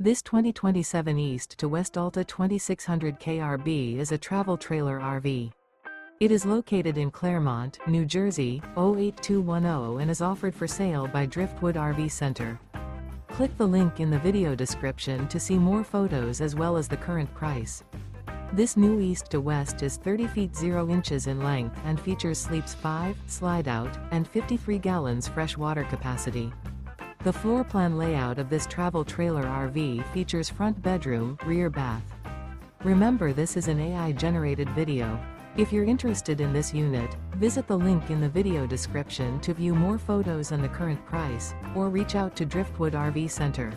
This 2027 East to West Alta 2600 KRB is a travel trailer RV. It is located in Clermont, New Jersey, 08210 and is offered for sale by Driftwood RV Center. Click the link in the video description to see more photos as well as the current price. This new East to West is 30 feet 0 inches in length and features sleeps 5, slide out, and 53 gallons fresh water capacity. The floor plan layout of this travel trailer RV features front bedroom, rear bath. Remember, this is an AI-generated video. If you're interested in this unit, visit the link in the video description to view more photos and the current price, or reach out to Driftwood RV Center.